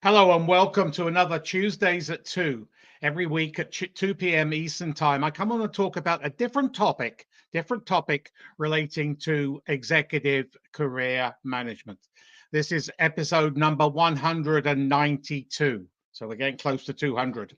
Hello and welcome to another Tuesdays at 2. Every week at 2 p.m. Eastern Time, I come on to talk about a different topic relating to executive career management. This is episode number 192. So we're getting close to 200.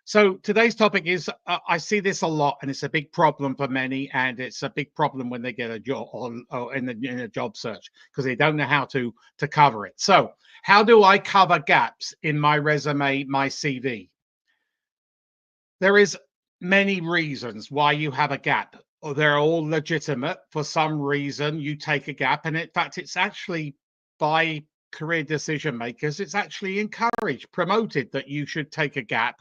So today's topic is I see this a lot, and it's a big problem for many, and it's a big problem when they get a job or in a job search because they don't know how to cover it. So how do I cover gaps in my resume, my CV? There is many reasons why you have a gap. Or they're all legitimate. For some reason, you take a gap, and in fact, it's actually by career decision makers, it's actually encouraged, promoted that you should take a gap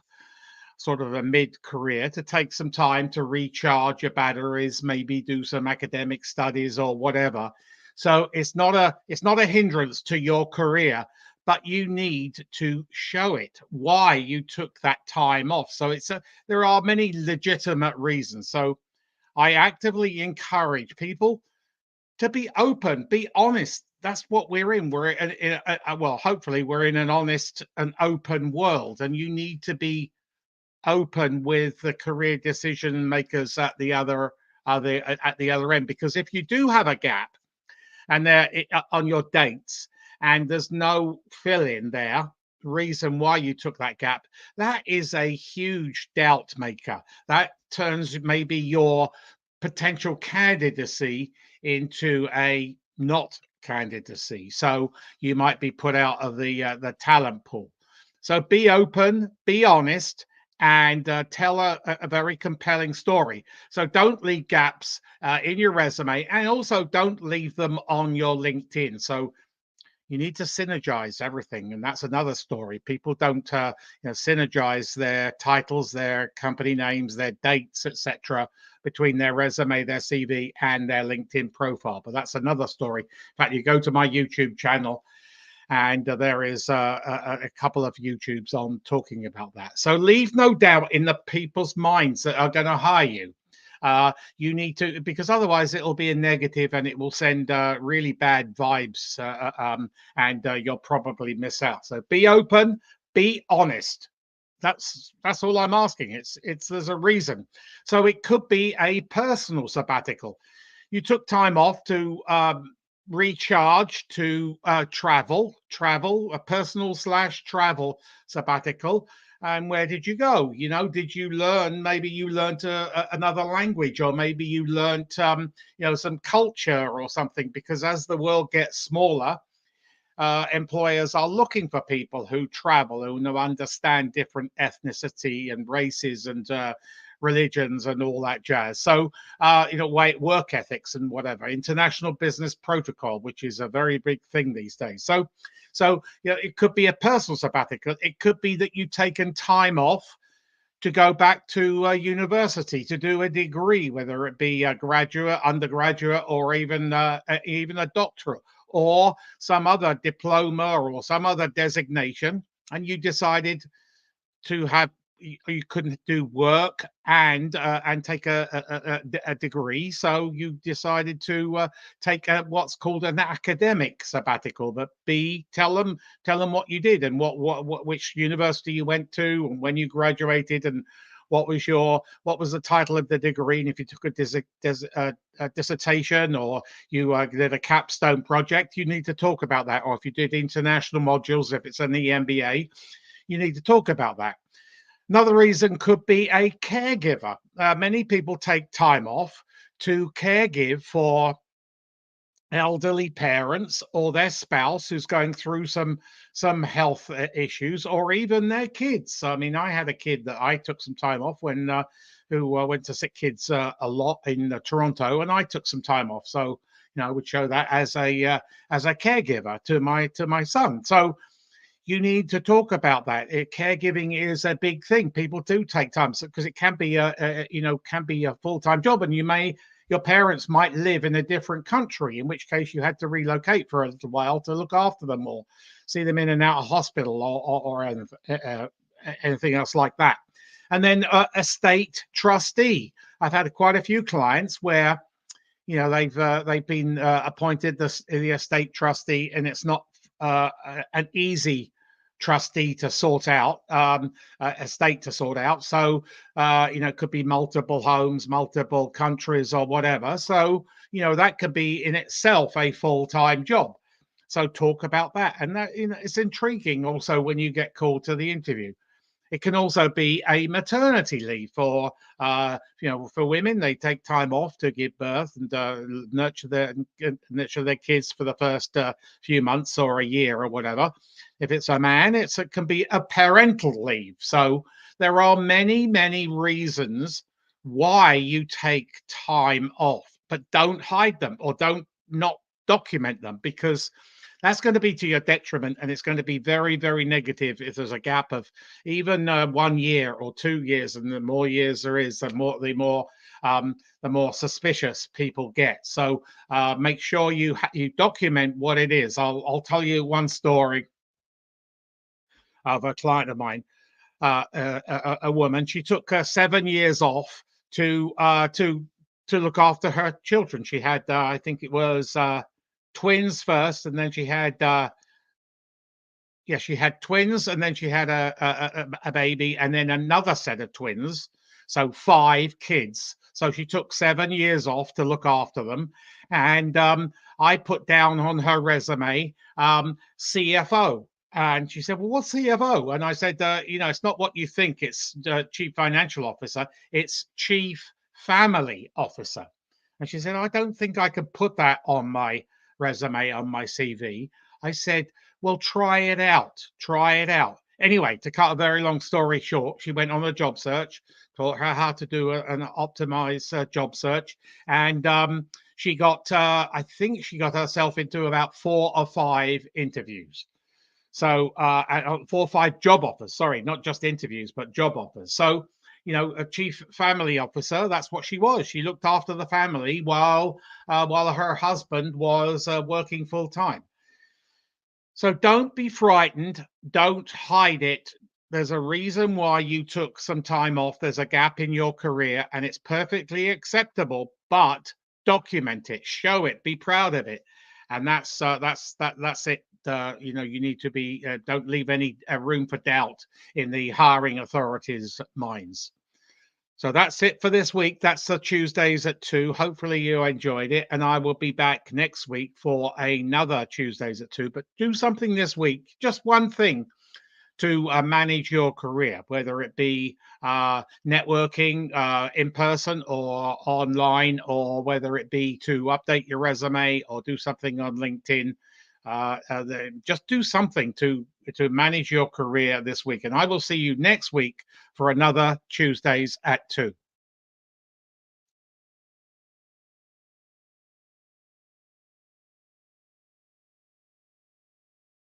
sort of a mid-career to take some time to recharge your batteries, maybe do some academic studies or whatever. So it's not a hindrance to your career, but you need to show it why you took that time off. So there are many legitimate reasons. So I actively encourage people to be open, be honest. That's what we're in. Well, hopefully, we're in an honest and open world, and you need to be open with the career decision makers at the other end. Because if you do have a gap and they're on your dates and there's no fill in there, reason why you took that gap, that is a huge doubt maker. That turns maybe your potential candidacy into a not candidacy. So you might be put out of the talent pool. So be open, be honest, and tell a very compelling story. So don't leave gaps in your resume, and also don't leave them on your LinkedIn. So you need to synergize everything, and that's another story. People don't synergize their titles, their company names, their dates, etc., between their resume, their CV, and their LinkedIn profile. But that's another story. In fact, you go to my YouTube channel, and there is a couple of YouTubes on talking about that. So leave no doubt in the people's minds that are going to hire you. You need to, because otherwise it'll be a negative and it will send really bad vibes, and you'll probably miss out. So be open, be honest. That's all I'm asking. It's there's a reason. So it could be a personal sabbatical. You took time off to recharge, to travel, a personal slash travel sabbatical. And where did you go? Did you learn? Maybe you learned another language, or maybe you learned, some culture or something. Because as the world gets smaller, employers are looking for people who travel, who understand different ethnicity and races and religions and all that jazz. So, work ethics and whatever, international business protocol, which is a very big thing these days. So it could be a personal sabbatical. It could be that you've taken time off to go back to university to do a degree, whether it be a graduate, undergraduate, or even a doctorate, or some other diploma or some other designation, and you decided to have you couldn't do work and take a degree, so you decided to take what's called an academic sabbatical. But tell them what you did, and what which university you went to, and when you graduated, and what was the title of the degree, and if you took a dissertation, or you did a capstone project, you need to talk about that. Or if you did international modules, if it's an EMBA, you need to talk about that. Another reason could be a caregiver. Many people take time off to caregive for elderly parents or their spouse who's going through some health issues, or even their kids. I mean, I had a kid that I took some time off when who went to sick kids a lot in Toronto, and I took some time off. So I would show that as a caregiver to my son. So you need to talk about that. Caregiving is a big thing. People do take time, because it can be a full-time job, and your parents might live in a different country, in which case you had to relocate for a little while to look after them, or see them in and out of hospital, or anything else like that. And then estate trustee. I've had quite a few clients where they've been appointed the estate trustee, and it's not an easy trustee to sort out, estate to sort out. So, it could be multiple homes, multiple countries, or whatever. So, that could be in itself a full-time job. So talk about that. And that, it's intriguing also when you get called to the interview. It can also be a maternity leave for women. They take time off to give birth and nurture their kids for the first few months or a year or whatever. If it's a man, it can be a parental leave. So there are many, many reasons why you take time off, but don't hide them or don't not document them, because that's going to be to your detriment, and it's going to be very, very negative if there's a gap of even 1 year or 2 years. And the more years there is, the more suspicious people get. So make sure you document what it is. I'll tell you one story of a client of mine, a woman. She took 7 years off to look after her children. She had, I think it was twins first, and then she had she had twins, and then she had a baby, and then another set of twins. So 5 kids. So she took 7 years off to look after them. And I put down on her resume CFO. And she said, "Well, what's CFO?" And I said, it's not what you think. It's Chief Financial Officer. It's Chief Family Officer. And she said, "I don't think I can put that on my resume, on my CV." I said, "Well, try it out. Try it out." Anyway, to cut a very long story short, she went on a job search, taught her how to do an optimized job search. And she got, I think she got herself into about 4 or 5 interviews. So 4 or 5 job offers, sorry, not just interviews, but job offers. So, a chief family officer, that's what she was. She looked after the family while her husband was working full time. So don't be frightened. Don't hide it. There's a reason why you took some time off. There's a gap in your career, and it's perfectly acceptable, but document it, show it, be proud of it. And that's it. You need to be, don't leave any room for doubt in the hiring authorities' minds. So that's it for this week. That's the Tuesdays at 2. Hopefully you enjoyed it. And I will be back next week for another Tuesdays at 2. But do something this week, just one thing to manage your career, whether it be networking in person or online, or whether it be to update your resume or do something on LinkedIn. Just do something to manage your career this week. And I will see you next week for another Tuesdays at 2.